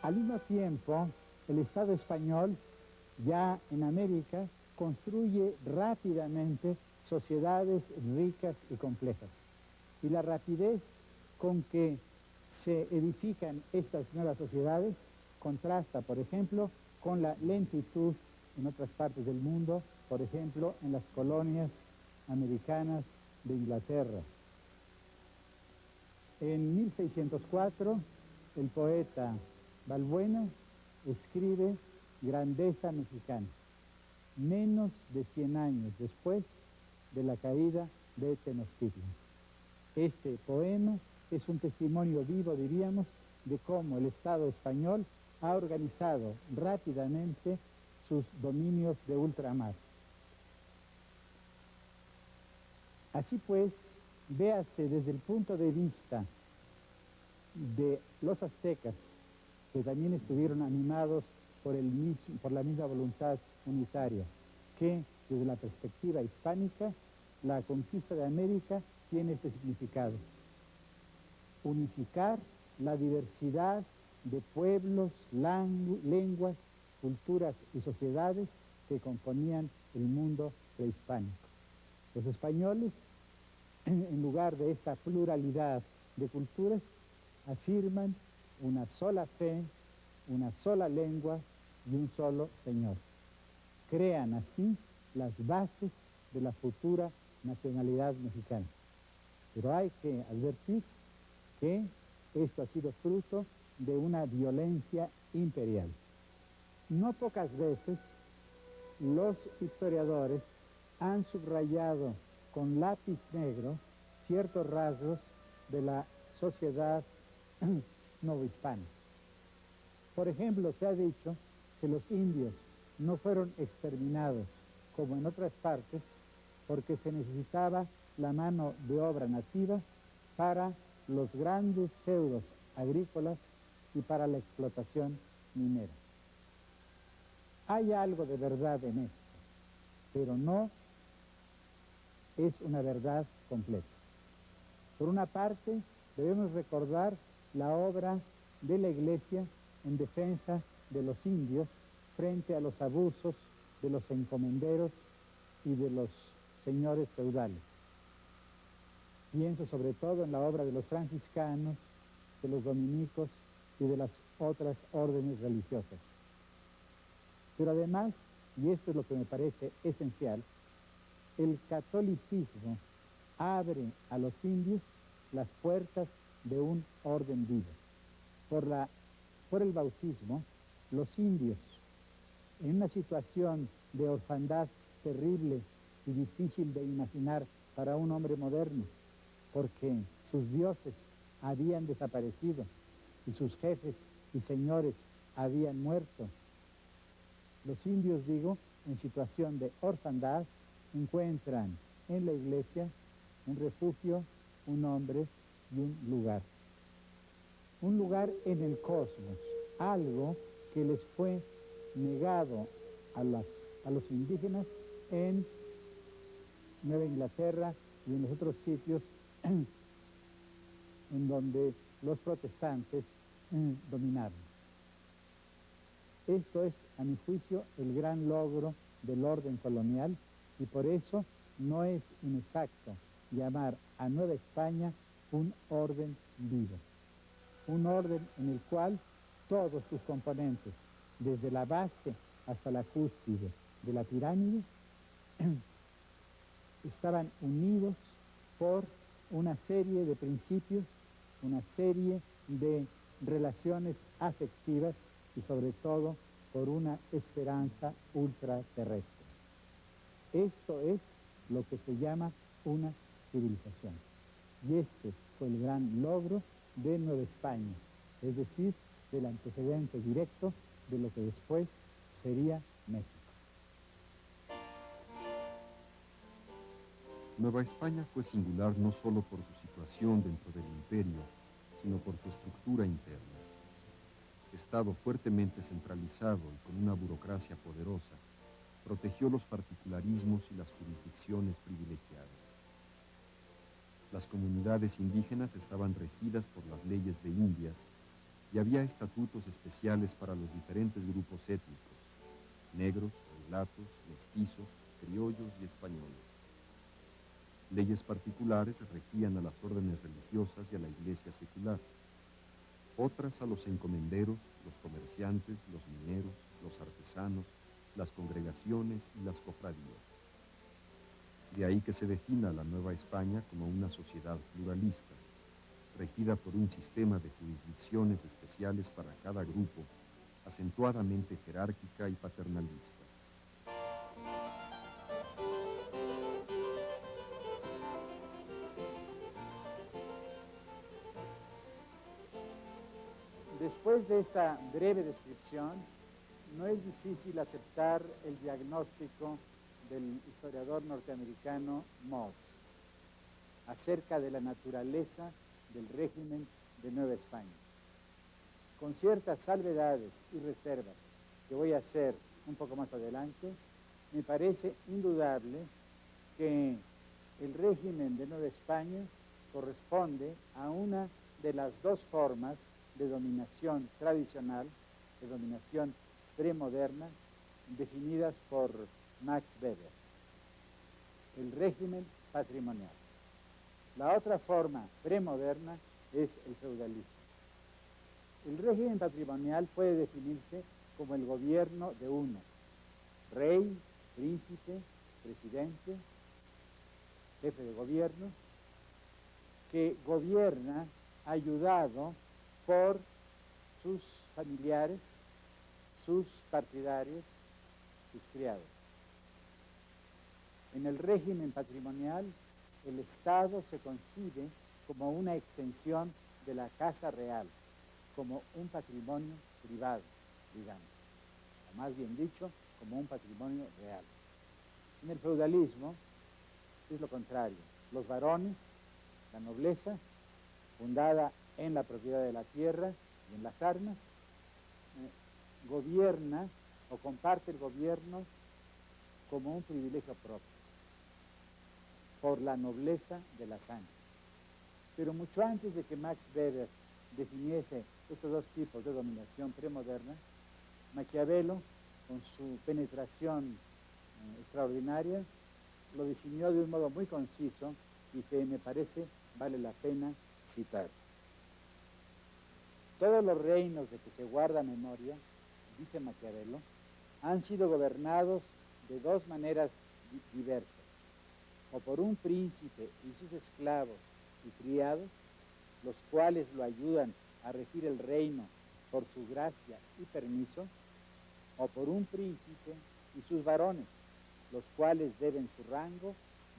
Al mismo tiempo, el Estado español, ya en América, construye rápidamente sociedades ricas y complejas. Y la rapidez con que se edifican estas nuevas sociedades contrasta, por ejemplo, con la lentitud en otras partes del mundo, por ejemplo, en las colonias americanas de Inglaterra. En 1604, el poeta Balbuena escribe Grandeza Mexicana, menos de 100 años después de la caída de Tenochtitlan. Este poema es un testimonio vivo, diríamos, de cómo el Estado español ha organizado rápidamente sus dominios de ultramar. Así pues, véase desde el punto de vista de los aztecas, que también estuvieron animados por la misma voluntad unitaria, que desde la perspectiva hispánica, la conquista de América tiene este significado: unificar la diversidad de pueblos, lenguas, culturas y sociedades que componían el mundo prehispánico. Los españoles, en lugar de esta pluralidad de culturas, afirman una sola fe, una sola lengua y un solo Señor. Crean así las bases de la futura nacionalidad mexicana. Pero hay que advertir que esto ha sido fruto de una violencia imperial. No pocas veces los historiadores han subrayado con lápiz negro ciertos rasgos de la sociedad novohispana. Por ejemplo, se ha dicho que los indios no fueron exterminados, como en otras partes, porque se necesitaba la mano de obra nativa para los grandes feudos agrícolas y para la explotación minera. Hay algo de verdad en esto, pero no es una verdad completa. Por una parte, debemos recordar la obra de la Iglesia en defensa de los indios frente a los abusos de los encomenderos y de los señores feudales. Pienso sobre todo en la obra de los franciscanos, de los dominicos y de las otras órdenes religiosas. Pero además, y esto es lo que me parece esencial, el catolicismo abre a los indios las puertas de un orden vivo. Por el bautismo, los indios, en una situación de orfandad terrible y difícil de imaginar para un hombre moderno, porque sus dioses habían desaparecido y sus jefes y señores habían muerto, los indios, digo, en situación de orfandad, encuentran en la Iglesia un refugio, un nombre y un lugar. Un lugar en el cosmos, algo que les fue negado a los indígenas en Nueva Inglaterra y en los otros sitios en donde los protestantes dominaron. Esto es, a mi juicio, el gran logro del orden colonial, y por eso no es inexacto llamar a Nueva España un orden vivo. Un orden en el cual todos sus componentes, desde la base hasta la cúspide de la pirámide, estaban unidos por una serie de principios, una serie de relaciones afectivas y sobre todo por una esperanza ultraterrestre. Esto es lo que se llama una civilización. Y este fue el gran logro de Nueva España, es decir, del antecedente directo de lo que después sería México. Nueva España fue singular no solo por su situación dentro del imperio, sino por su estructura interna. Estado fuertemente centralizado y con una burocracia poderosa, protegió los particularismos y las jurisdicciones privilegiadas. Las comunidades indígenas estaban regidas por las leyes de Indias y había estatutos especiales para los diferentes grupos étnicos, negros, mulatos, mestizos, criollos y españoles. Leyes particulares regían a las órdenes religiosas y a la iglesia secular. Otras a los encomenderos, los comerciantes, los mineros, los artesanos, las congregaciones y las cofradías. De ahí que se defina la Nueva España como una sociedad pluralista, regida por un sistema de jurisdicciones especiales para cada grupo, acentuadamente jerárquica y paternalista. Después de esta breve descripción, no es difícil aceptar el diagnóstico del historiador norteamericano Moss acerca de la naturaleza del régimen de Nueva España. Con ciertas salvedades y reservas que voy a hacer un poco más adelante, me parece indudable que el régimen de Nueva España corresponde a una de las dos formas de dominación tradicional, de dominación premoderna, definidas por Max Weber, el régimen patrimonial. La otra forma premoderna es el feudalismo. El régimen patrimonial puede definirse como el gobierno de uno, rey, príncipe, presidente, jefe de gobierno, que gobierna ayudado por sus familiares, sus partidarios, sus criados. En el régimen patrimonial, el Estado se concibe como una extensión de la casa real, como un patrimonio privado, digamos, o más bien dicho, como un patrimonio real. En el feudalismo es lo contrario. Los varones, la nobleza, fundada en la propiedad de la tierra y en las armas, gobierna o comparte el gobierno como un privilegio propio, por la nobleza de la sangre. Pero mucho antes de que Max Weber definiese estos dos tipos de dominación premoderna, Maquiavelo, con su penetración extraordinaria, lo definió de un modo muy conciso y que me parece vale la pena citar. Todos los reinos de que se guarda memoria, dice Maquiavelo, han sido gobernados de dos maneras diversas, o por un príncipe y sus esclavos y criados, los cuales lo ayudan a regir el reino por su gracia y permiso, o por un príncipe y sus varones, los cuales deben su rango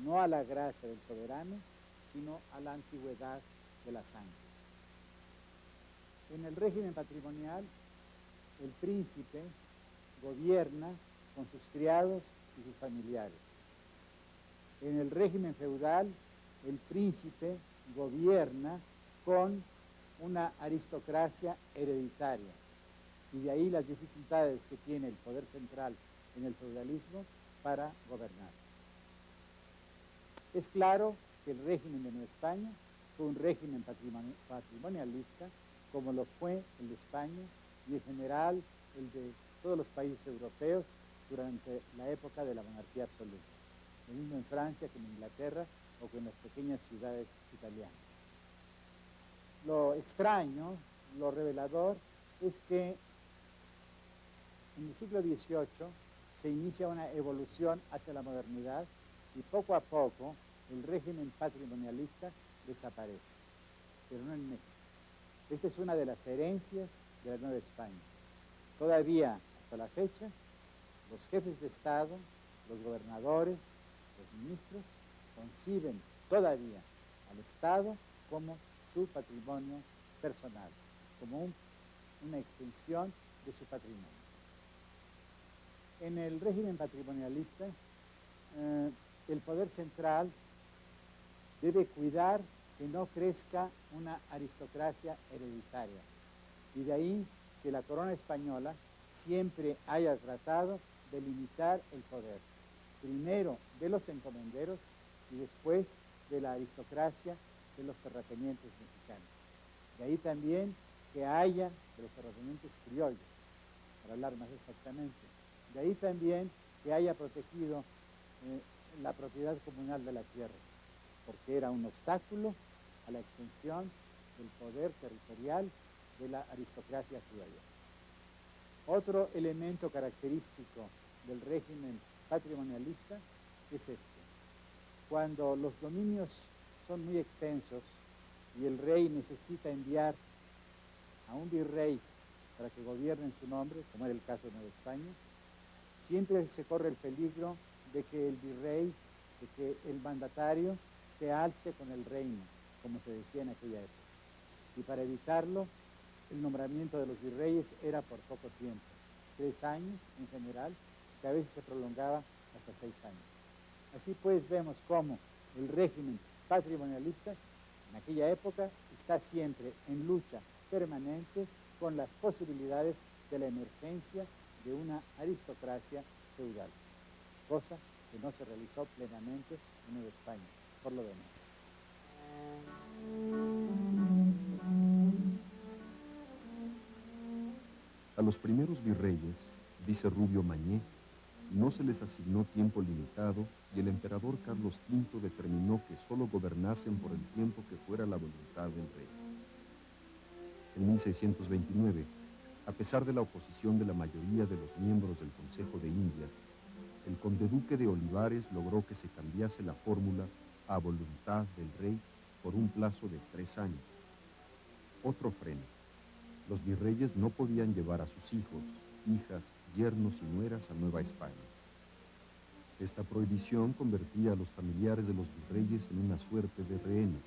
no a la gracia del soberano, sino a la antigüedad de la sangre. En el régimen patrimonial, el príncipe gobierna con sus criados y sus familiares. En el régimen feudal, el príncipe gobierna con una aristocracia hereditaria. Y de ahí las dificultades que tiene el poder central en el feudalismo para gobernar. Es claro que el régimen de Nueva España fue un régimen patrimonialista, como lo fue el de España y en general el de todos los países europeos durante la época de la monarquía absoluta. Lo mismo en Francia que en Inglaterra o que en las pequeñas ciudades italianas. Lo extraño, lo revelador, es que en el siglo XVIII se inicia una evolución hacia la modernidad y poco a poco el régimen patrimonialista desaparece, pero no en México. Esta es una de las herencias de la Nueva España. Todavía, hasta la fecha, los jefes de Estado, los gobernadores, los ministros, conciben todavía al Estado como su patrimonio personal, como una extensión de su patrimonio. En el régimen patrimonialista, el poder central debe cuidar que no crezca una aristocracia hereditaria. Y de ahí que la corona española siempre haya tratado de limitar el poder, primero de los encomenderos y después de la aristocracia de los terratenientes mexicanos. De ahí también que haya de los terratenientes criollos, para hablar más exactamente. De ahí también que haya protegido la propiedad comunal de la tierra, porque era un obstáculo a la extensión del poder territorial de la aristocracia criolla. Otro elemento característico del régimen patrimonialista es este. Cuando los dominios son muy extensos y el rey necesita enviar a un virrey para que gobierne en su nombre, como era el caso de Nueva España, siempre se corre el peligro de que el virrey, de que el mandatario se alce con el reino, como se decía en aquella época. Y para evitarlo, el nombramiento de los virreyes era por poco tiempo, 3 años en general, que a veces se prolongaba hasta 6 años. Así pues vemos cómo el régimen patrimonialista en aquella época está siempre en lucha permanente con las posibilidades de la emergencia de una aristocracia feudal, cosa que no se realizó plenamente en Nueva España, por lo demás. A los primeros virreyes, dice Rubio Mañé, no se les asignó tiempo limitado y el emperador Carlos V determinó que solo gobernasen por el tiempo que fuera la voluntad del rey. En 1629, a pesar de la oposición de la mayoría de los miembros del Consejo de Indias, el conde-duque de Olivares logró que se cambiase la fórmula a voluntad del rey por un plazo de 3 años. Otro freno. Los virreyes no podían llevar a sus hijos, hijas, yernos y nueras a Nueva España. Esta prohibición convertía a los familiares de los virreyes en una suerte de rehenes.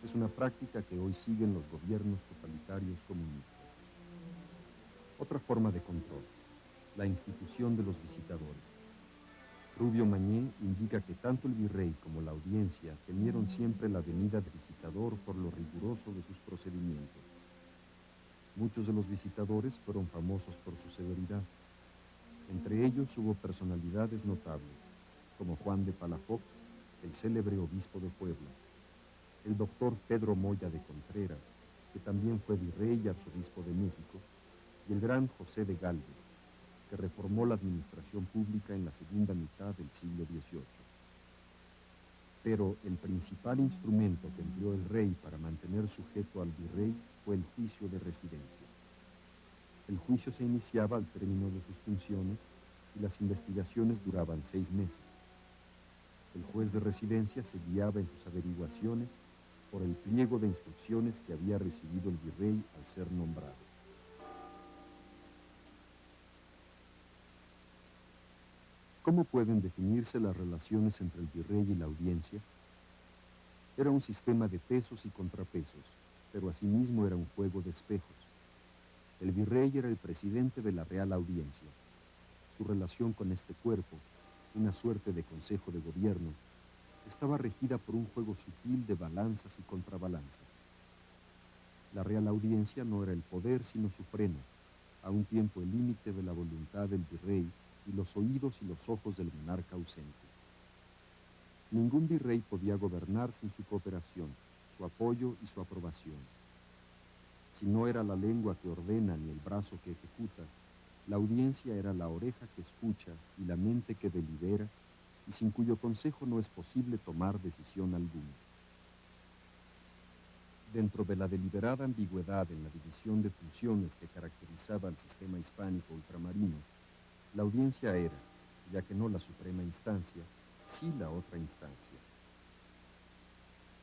Es una práctica que hoy siguen los gobiernos totalitarios comunistas. Otra forma de control, la institución de los visitadores. Rubio Mañé indica que tanto el virrey como la audiencia temieron siempre la venida del visitador por lo riguroso de sus procedimientos. Muchos de los visitadores fueron famosos por su severidad. Entre ellos hubo personalidades notables, como Juan de Palafox, el célebre obispo de Puebla, el doctor Pedro Moya de Contreras, que también fue virrey y arzobispo de México, y el gran José de Gálvez, que reformó la administración pública en la segunda mitad del siglo XVIII. Pero el principal instrumento que empleó el rey para mantener sujeto al virrey fue el juicio de residencia. El juicio se iniciaba al término de sus funciones y las investigaciones duraban 6 meses. El juez de residencia se guiaba en sus averiguaciones por el pliego de instrucciones que había recibido el virrey al ser nombrado. ¿Cómo pueden definirse las relaciones entre el virrey y la audiencia? Era un sistema de pesos y contrapesos, pero asimismo era un juego de espejos. El virrey era el presidente de la Real Audiencia. Su relación con este cuerpo, una suerte de consejo de gobierno, estaba regida por un juego sutil de balanzas y contrabalanzas. La Real Audiencia no era el poder, sino su freno, a un tiempo el límite de la voluntad del virrey y los oídos y los ojos del monarca ausente. Ningún virrey podía gobernar sin su cooperación, su apoyo y su aprobación. Si no era la lengua que ordena ni el brazo que ejecuta, la audiencia era la oreja que escucha y la mente que delibera, y sin cuyo consejo no es posible tomar decisión alguna. Dentro de la deliberada ambigüedad en la división de funciones que caracterizaba al sistema hispánico ultramarino, la audiencia era, ya que no la suprema instancia, sí la otra instancia.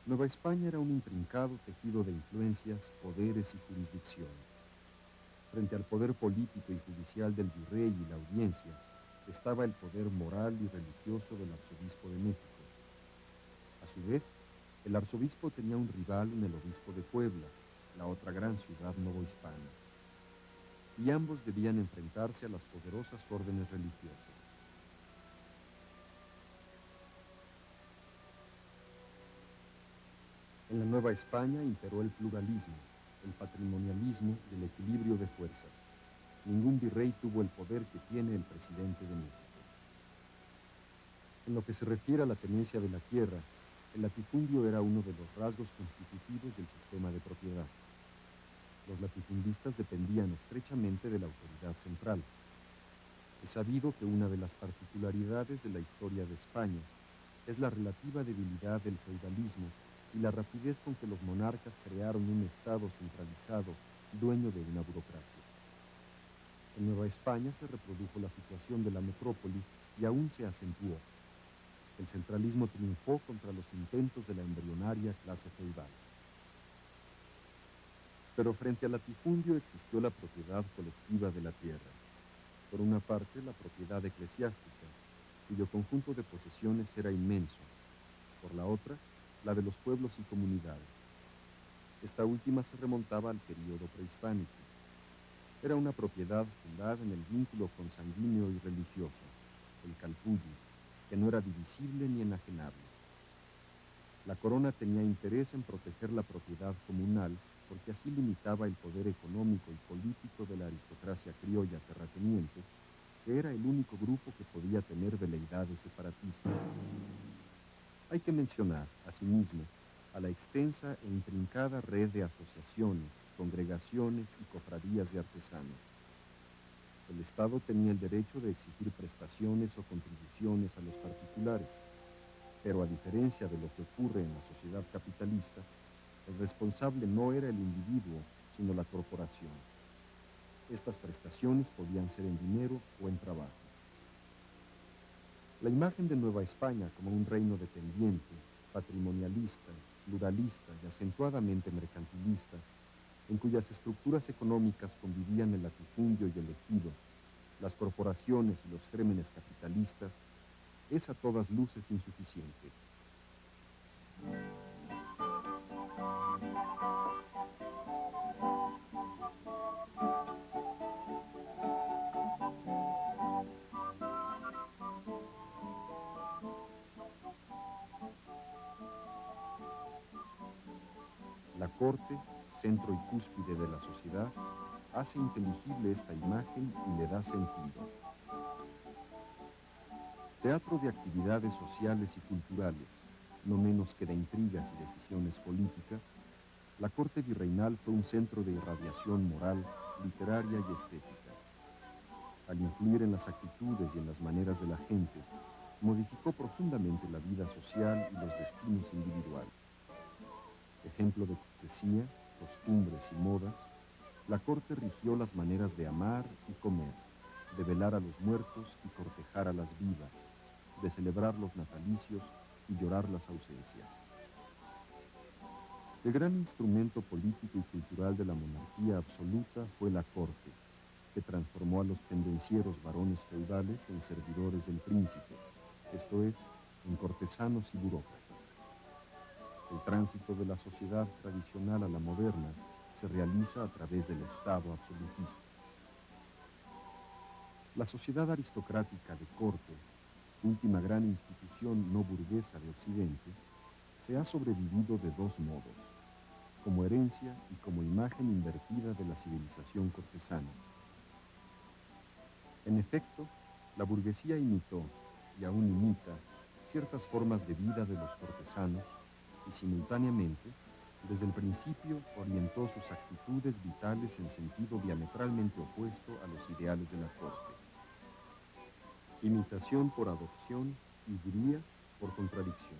Nueva España era un intrincado tejido de influencias, poderes y jurisdicciones. Frente al poder político y judicial del virrey y la audiencia, estaba el poder moral y religioso del arzobispo de México. A su vez, el arzobispo tenía un rival en el obispo de Puebla, la otra gran ciudad novohispana. Y ambos debían enfrentarse a las poderosas órdenes religiosas. En la Nueva España imperó el pluralismo, el patrimonialismo y el equilibrio de fuerzas. Ningún virrey tuvo el poder que tiene el presidente de México. En lo que se refiere a la tenencia de la tierra, El latifundio era uno de los rasgos constitutivos del sistema de propiedad. Los latifundistas dependían estrechamente de la autoridad central. Es sabido que una de las particularidades de la historia de España es la relativa debilidad del feudalismo y la rapidez con que los monarcas crearon un Estado centralizado, dueño de una burocracia. En Nueva España se reprodujo la situación de la metrópoli y aún se acentuó. El centralismo triunfó contra los intentos de la embrionaria clase feudal. Pero frente al latifundio existió la propiedad colectiva de la tierra. Por una parte, la propiedad eclesiástica, cuyo conjunto de posesiones era inmenso. Por la otra, la de los pueblos y comunidades. Esta última se remontaba al período prehispánico. Era una propiedad fundada en el vínculo consanguíneo y religioso, el calpulli, que no era divisible ni enajenable. La corona tenía interés en proteger la propiedad comunal porque así limitaba el poder económico y político de la aristocracia criolla terrateniente, que era el único grupo que podía tener veleidades separatistas. Hay que mencionar, asimismo, a la extensa e intrincada red de asociaciones, congregaciones y cofradías de artesanos. El Estado tenía el derecho de exigir prestaciones o contribuciones a los particulares, pero a diferencia de lo que ocurre en la sociedad capitalista, el responsable no era el individuo, sino la corporación. Estas prestaciones podían ser en dinero o en trabajo. La imagen de Nueva España como un reino dependiente, patrimonialista, pluralista y acentuadamente mercantilista, en cuyas estructuras económicas convivían el latifundio y el ejido, las corporaciones y los gérmenes capitalistas, es a todas luces insuficiente. La corte, centro y cúspide de la sociedad, hace inteligible esta imagen y le da sentido. Teatro de actividades sociales y culturales, no menos que de intrigas y decisiones políticas, la corte virreinal fue un centro de irradiación moral, literaria y estética. Al influir en las actitudes y en las maneras de la gente, modificó profundamente la vida social y los destinos individuales. Ejemplo de cortesía, costumbres y modas, la corte rigió las maneras de amar y comer, de velar a los muertos y cortejar a las vivas, de celebrar los natalicios y llorar las ausencias. El gran instrumento político y cultural de la monarquía absoluta fue la corte, que transformó a los pendencieros varones feudales en servidores del príncipe, esto es, en cortesanos y burócratas. El tránsito de la sociedad tradicional a la moderna se realiza a través del Estado absolutista. La sociedad aristocrática de corte, última gran institución no burguesa de Occidente, se ha sobrevivido de dos modos, como herencia y como imagen invertida de la civilización cortesana. En efecto, la burguesía imitó, y aún imita, ciertas formas de vida de los cortesanos y simultáneamente, desde el principio, orientó sus actitudes vitales en sentido diametralmente opuesto a los ideales de la corte. Imitación por adopción y diría por contradicción.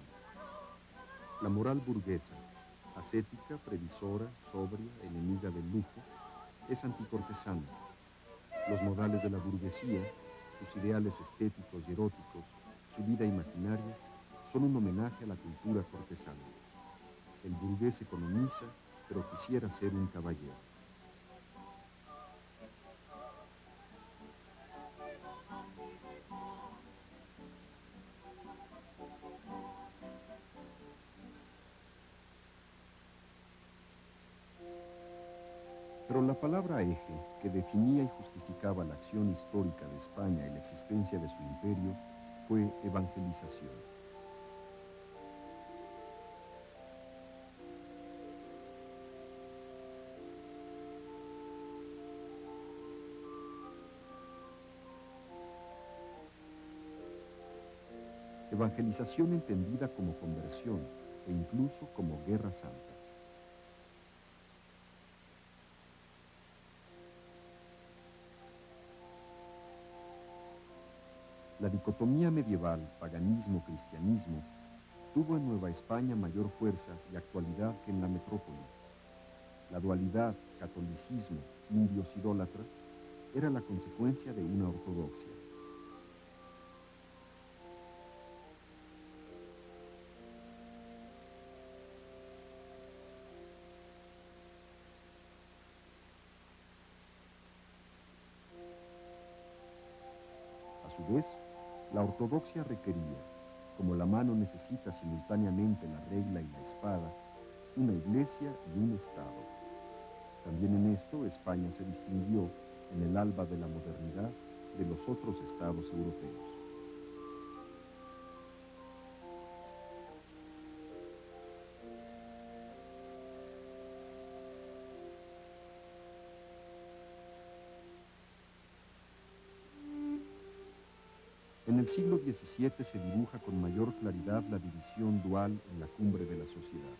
La moral burguesa, ascética, previsora, sobria, enemiga del lujo, es anticortesana. Los modales de la burguesía, sus ideales estéticos y eróticos, su vida imaginaria, son un homenaje a la cultura cortesana. El burgués economiza, pero quisiera ser un caballero. Pero la palabra eje, que definía y justificaba la acción histórica de España y la existencia de su imperio, fue evangelización. Evangelización entendida como conversión, e incluso como Guerra Santa. La dicotomía medieval, paganismo-cristianismo, tuvo en Nueva España mayor fuerza y actualidad que en la metrópoli. La dualidad catolicismo, indios idólatras, era la consecuencia de una ortodoxia. A su vez, la ortodoxia requería, como la mano necesita simultáneamente la regla y la espada, una iglesia y un Estado. También en esto España se distinguió, en el alba de la modernidad, de los otros estados europeos. En el siglo XVII se dibuja con mayor claridad la división dual en la cumbre de la sociedad.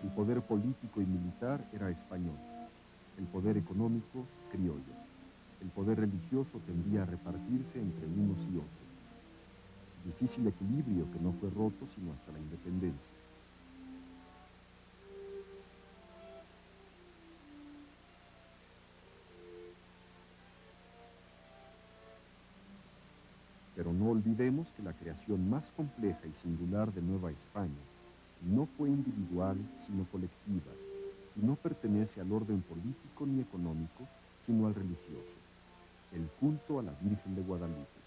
El poder político y militar era español, el poder económico criollo. El poder religioso tendía a repartirse entre unos y otros. Difícil equilibrio que no fue roto sino hasta la independencia. Pero no olvidemos que la creación más compleja y singular de Nueva España no fue individual, sino colectiva, y no pertenece al orden político ni económico, sino al religioso, el culto a la Virgen de Guadalupe.